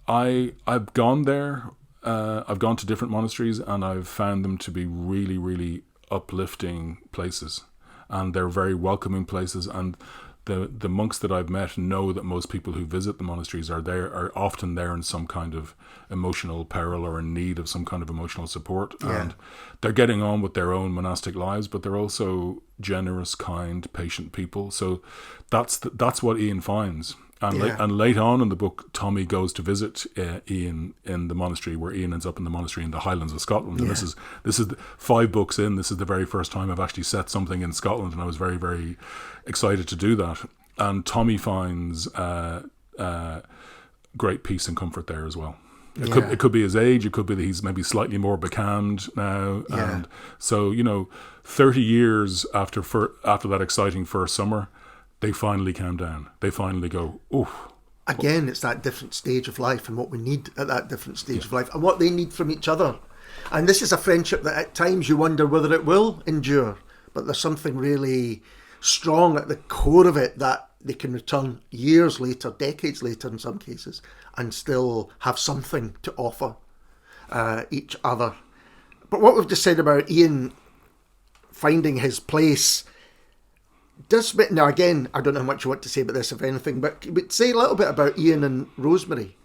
I've gone there. I've gone to different monasteries, and I've found them to be really, really uplifting places, and they're very welcoming places. And the monks that I've met know that most people who visit the monasteries are often there in some kind of emotional peril or in need of some kind of emotional support, and they're getting on with their own monastic lives, but they're also generous, kind, patient people. So that's what Ian finds. And late on in the book, Tommy goes to visit Ian in the monastery, where Ian ends up in the monastery in the Highlands of Scotland. And this is 5 books in. This is the very first time I've actually set something in Scotland, and I was very, very excited to do that. And Tommy finds great peace and comfort there as well. It could be his age. It could be that he's maybe slightly more becalmed now. Yeah. And so 30 years after that exciting first summer, they finally calm down. They finally go, oof. Again, it's that different stage of life and what we need at that different stage of life and what they need from each other. And this is a friendship that at times you wonder whether it will endure, but there's something really strong at the core of it that they can return years later, decades later in some cases, and still have something to offer each other. But what we've just said about Ian finding his place does... Now, again, I don't know how much you want to say about this, if anything, but say a little bit about Ian and Rosemary.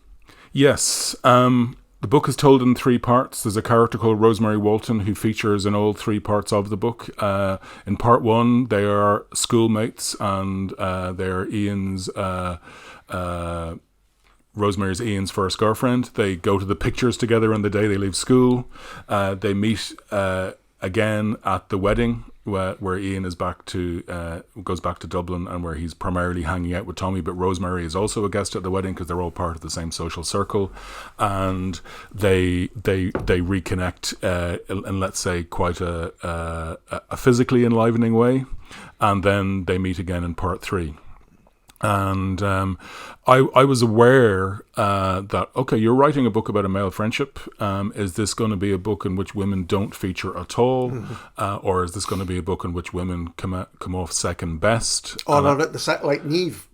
Yes. The book is told in 3 parts. There's a character called Rosemary Walton who features in all 3 parts of the book. In part 1, they are schoolmates, and they're Rosemary's Ian's first girlfriend. They go to the pictures together on the day they leave school. They meet again at the wedding, where Ian goes back to Dublin, and where he's primarily hanging out with Tommy, but Rosemary is also a guest at the wedding because they're all part of the same social circle, and they reconnect in, let's say, quite a physically enlivening way, and then they meet again in part 3. And I was aware that, okay, you're writing a book about a male friendship. Is this going to be a book in which women don't feature at all? Mm-hmm. Or is this going to be a book in which women come off second best? Or at the, like Neve,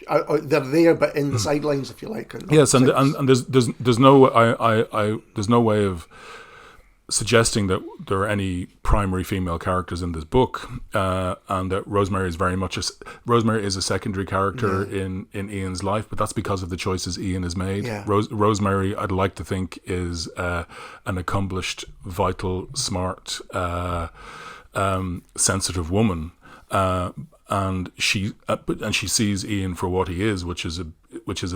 they're there but in the sidelines, if you like. Yes, and there's no way of suggesting that there are any primary female characters in this book, and that Rosemary is a secondary character in Ian's life, but that's because of the choices Ian has made. Yeah. Rosemary, I'd like to think, is an accomplished, vital, smart, sensitive woman, and she sees Ian for what he is, which is a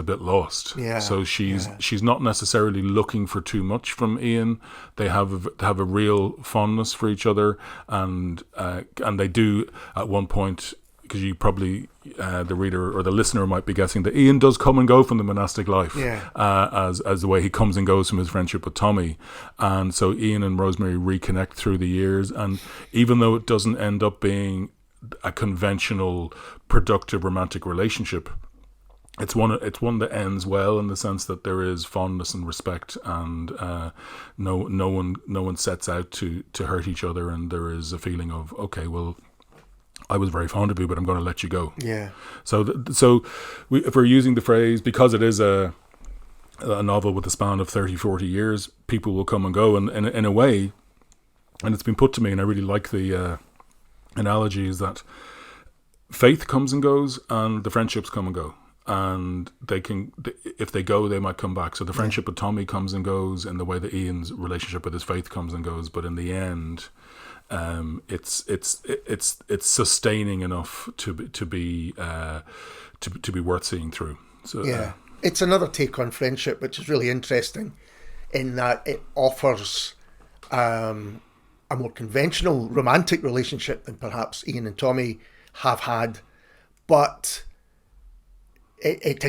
bit lost. Yeah. So she's not necessarily looking for too much from Ian. They have a real fondness for each other, and they do at one point, because you probably the reader or the listener might be guessing that Ian does come and go from the monastic life, as the way he comes and goes from his friendship with Tommy, and so Ian and Rosemary reconnect through the years, and even though it doesn't end up being a conventional productive romantic relationship, it's one that ends well, in the sense that there is fondness and respect, and no one sets out to hurt each other, and there is a feeling of, okay, well, I was very fond of you, but I'm going to let you go. Yeah. So if we're using the phrase, because it is a novel with a span of 30, 40 years, people will come and go, and in a way, and it's been put to me, and I really like the analogy, is that faith comes and goes, and the friendships come and go, and if they go, they might come back. So the friendship with Tommy comes and goes in the way that Ian's relationship with his faith comes and goes, but in the end, it's sustaining enough to be worth seeing through. So it's another take on friendship, which is really interesting, in that it offers a more conventional romantic relationship than perhaps Ian and Tommy have had, but it's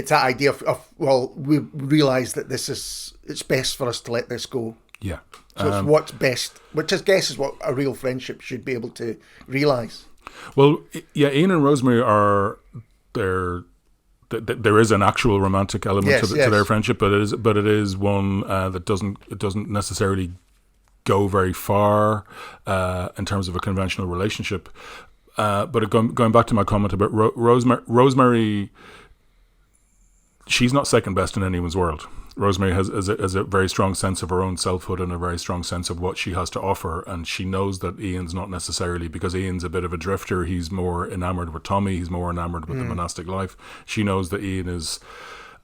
that idea of well, we realise that it's best for us to let this go. Yeah. So it's what's best, which I guess is what a real friendship should be able to realise. Well, yeah, Ian and Rosemary there is an actual romantic element to their friendship, but it is one that doesn't necessarily go very far in terms of a conventional relationship. But going back to my comment about Rosemary, she's not second best in anyone's world. Rosemary has a very strong sense of her own selfhood, and a very strong sense of what she has to offer, and she knows that Ian's not necessarily, because Ian's a bit of a drifter, he's more enamoured with Tommy, he's more enamoured with the monastic life. She knows that Ian is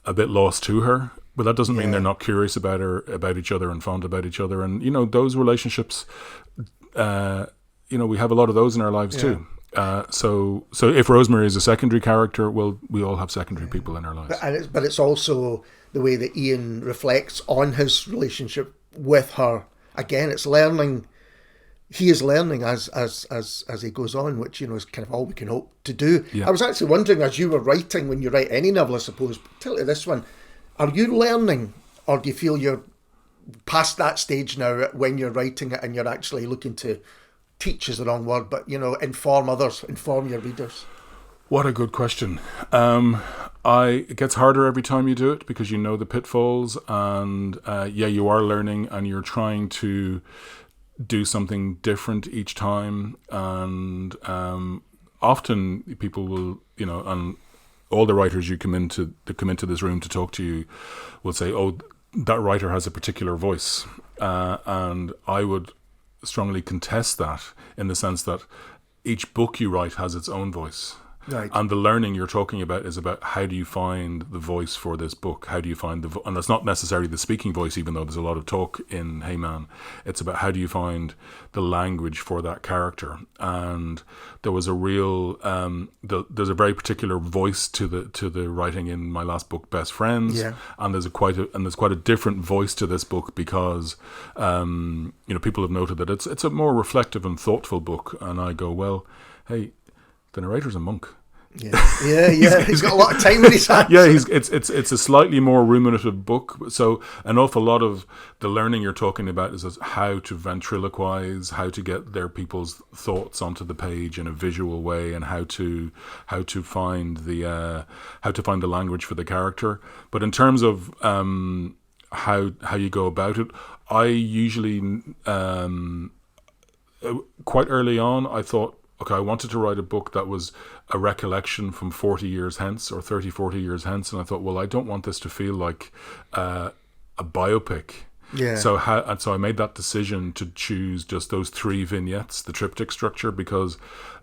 a bit lost to her, but that doesn't mean they're not curious about each other and fond about each other. And those relationships, we have a lot of those in our lives too. So if Rosemary is a secondary character, well, we all have secondary people in our lives. But it's also the way that Ian reflects on his relationship with her. Again, it's learning. He is learning as he goes on, which is kind of all we can hope to do. Yeah. I was actually wondering, as you were writing, when you write any novel, I suppose, particularly this one, are you learning, or do you feel you're past that stage now when you're writing it and you're actually looking to teach is the wrong word, but inform others, inform your readers? What a good question. It gets harder every time you do it, because you know the pitfalls, and you are learning, and you're trying to do something different each time, and often people will, and all the writers that come into this room to talk to you will say, oh, that writer has a particular voice, and I would strongly contest that in the sense that each book you write has its own voice. Right. And the learning you're talking about is about how do you find the voice for this book? How do you find and it's not necessarily the speaking voice, even though there's a lot of talk in Hey Man. It's about how do you find the language for that character? And there was a real, there's a very particular voice to the writing in my last book, Best Friends. Yeah. And there's quite a different voice to this book because, people have noted that it's a more reflective and thoughtful book. And I go, well, hey, the narrator's a monk. Yeah. He's got a lot of time in his hands. Yeah, it's a slightly more ruminative book. So an awful lot of the learning you're talking about is how to ventriloquize, how to get their people's thoughts onto the page in a visual way, and how to find the language for the character. But in terms of how you go about it, I usually quite early on I thought, okay, I wanted to write a book that was a recollection from 40 years hence or 30, 40 years hence. And I thought, well, I don't want this to feel like a biopic. Yeah. So I made that decision to choose just those 3 vignettes, the triptych structure, because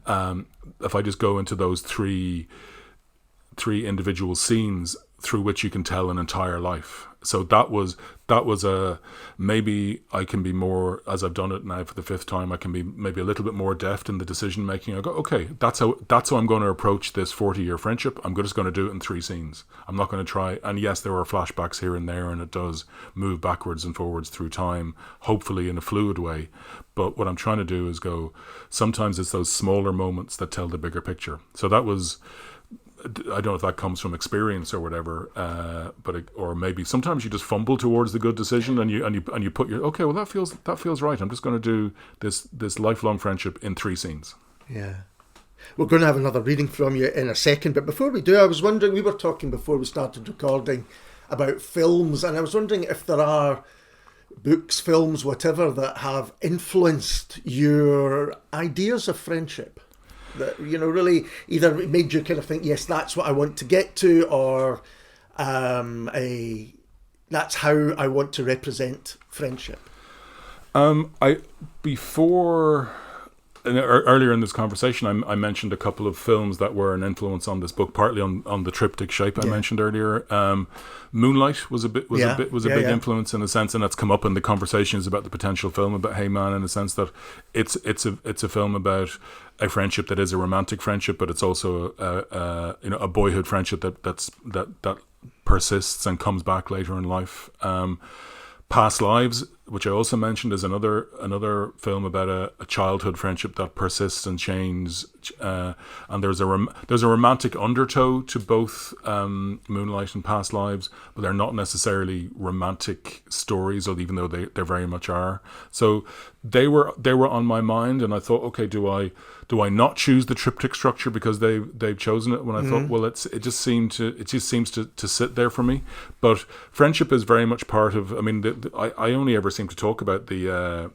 if I just go into those three individual scenes through which you can tell an entire life. So that was maybe I can be more, as I've done it now for the 5th time, I can be maybe a little bit more deft in the decision making. I go, okay, that's how I'm going to approach this 40-year friendship. I'm just going to do it in 3 scenes. I'm not going to try. And yes, there are flashbacks here and there, and it does move backwards and forwards through time, hopefully in a fluid way. But what I'm trying to do is go, sometimes it's those smaller moments that tell the bigger picture. So that was, I don't know if that comes from experience or whatever, or maybe sometimes you just fumble towards the good decision, and you put your, okay, well that feels right. I'm just going to do this lifelong friendship in 3 scenes. Yeah, we're going to have another reading from you in a second, but before we do, I was wondering, we were talking before we started recording about films, and I was wondering if there are books, films, whatever, that have influenced your ideas of friendship. That, really either made you kind of think, yes, that's what I want to get to, or that's how I want to represent friendship. Earlier in this conversation, I mentioned a couple of films that were an influence on this book, partly on the triptych shape I mentioned earlier. Moonlight was a big influence in a sense, and that's come up in the conversations about the potential film about Hey Man, in a sense that it's a film about a friendship that is a romantic friendship, but it's also a boyhood friendship that persists and comes back later in life. Past Lives, which I also mentioned, is another film about a childhood friendship that persists and changes. And there's a romantic undertow to both Moonlight and Past Lives, but they're not necessarily romantic stories, even though they very much are. So they were on my mind, and I thought, okay, do I not choose the triptych structure because they've chosen it? When I thought, well, it just seems to sit there for me. But friendship is very much part of. I mean, I only ever seem to talk about the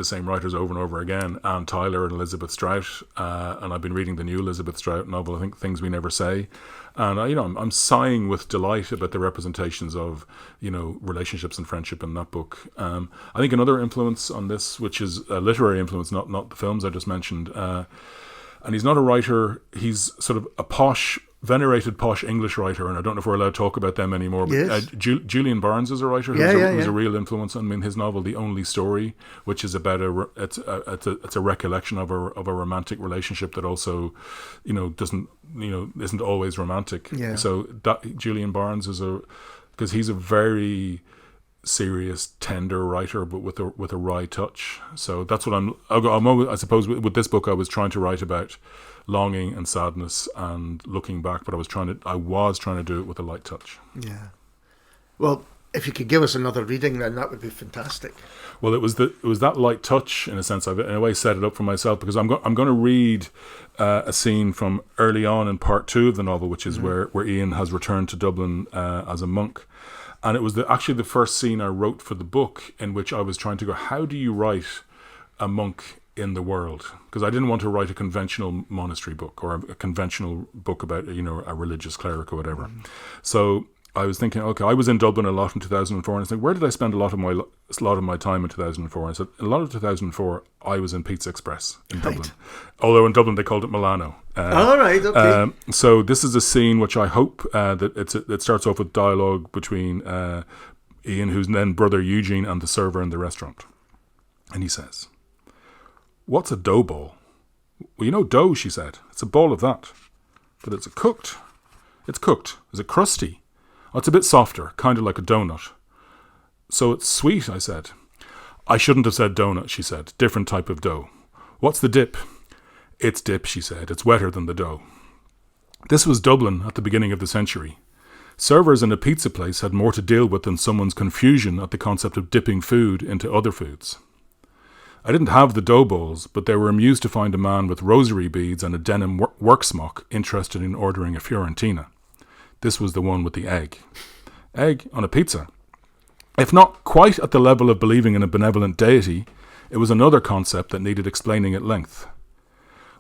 same writers over and over again, Anne Tyler and Elizabeth Strout, and I've been reading the new Elizabeth Strout novel, I think Things We Never Say, and I'm sighing with delight about the representations of relationships and friendship in that book. I think another influence on this, which is a literary influence, not the films I just mentioned, and he's not a writer, he's sort of a venerated posh English writer, and I don't know if we're allowed to talk about them anymore, but yes. Julian Barnes is a writer who's a real influence. I mean, his novel The Only Story, which is about it's a recollection of a romantic relationship that also isn't always romantic. Yeah. So that Julian Barnes because he's a very serious, tender writer, but with a wry touch. So that's what I suppose with this book I was trying to write about longing and sadness and looking back, but I was trying to do it with a light touch. Yeah. Well, if you could give us another reading, then that would be fantastic. Well, it was that light touch, in a sense. I've in a way set it up for myself, because I'm going to read a scene from early on in part 2 of the novel, which is where Ian has returned to Dublin as a monk. And it was actually the first scene I wrote for the book, in which I was trying to go, how do you write a monk in the world? Because I didn't want to write a conventional monastery book or a conventional book about a religious cleric or whatever. So I was thinking, okay, I was in Dublin a lot in 2004, and I was like, where did I spend a lot of my time in 2004? And I said, a lot of 2004, I was in Pizza Express in Dublin. Although in Dublin they called it Milano. All right, okay. So this is a scene which I hope that it starts off with dialogue between Ian, who's then brother Eugene, and the server in the restaurant. And he says, "What's a dough ball?" "Well, you know dough," she said. "It's a ball of that. But it's cooked. It's cooked. Is it crusty?" "Oh, it's a bit softer, kind of like a donut." "So it's sweet," I said. "I shouldn't have said donut," she said. "Different type of dough." "What's the dip?" "It's dip," she said. "It's wetter than the dough." This was Dublin at the beginning of the century. Servers in a pizza place had more to deal with than someone's confusion at the concept of dipping food into other foods. I didn't have the dough balls, but they were amused to find a man with rosary beads and a denim work smock interested in ordering a Fiorentina. This was the one with the egg. Egg on a pizza. If not quite at the level of believing in a benevolent deity, it was another concept that needed explaining at length.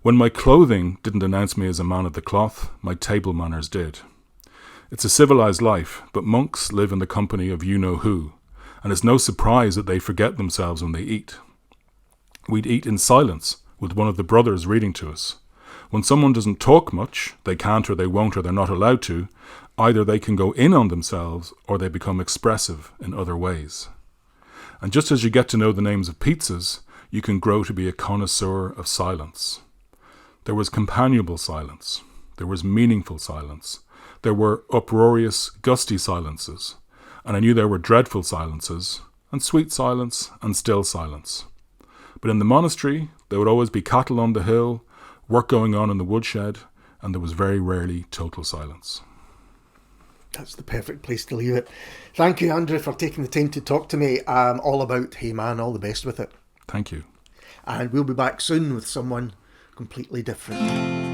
When my clothing didn't announce me as a man of the cloth, my table manners did. It's a civilized life, but monks live in the company of you-know-who, and it's no surprise that they forget themselves when they eat. We'd eat in silence, with one of the brothers reading to us. When someone doesn't talk much, they can't or they won't or they're not allowed to, either they can go in on themselves or they become expressive in other ways. And just as you get to know the names of pizzas, you can grow to be a connoisseur of silence. There was companionable silence. There was meaningful silence. There were uproarious, gusty silences. And I knew there were dreadful silences, and sweet silence, and still silence. But in the monastery, there would always be cattle on the hill, work going on in the woodshed, and there was very rarely total silence. That's the perfect place to leave it. Thank you, Andrew, for taking the time to talk to me all about Hey Man. All the best with it. Thank you. And we'll be back soon with someone completely different.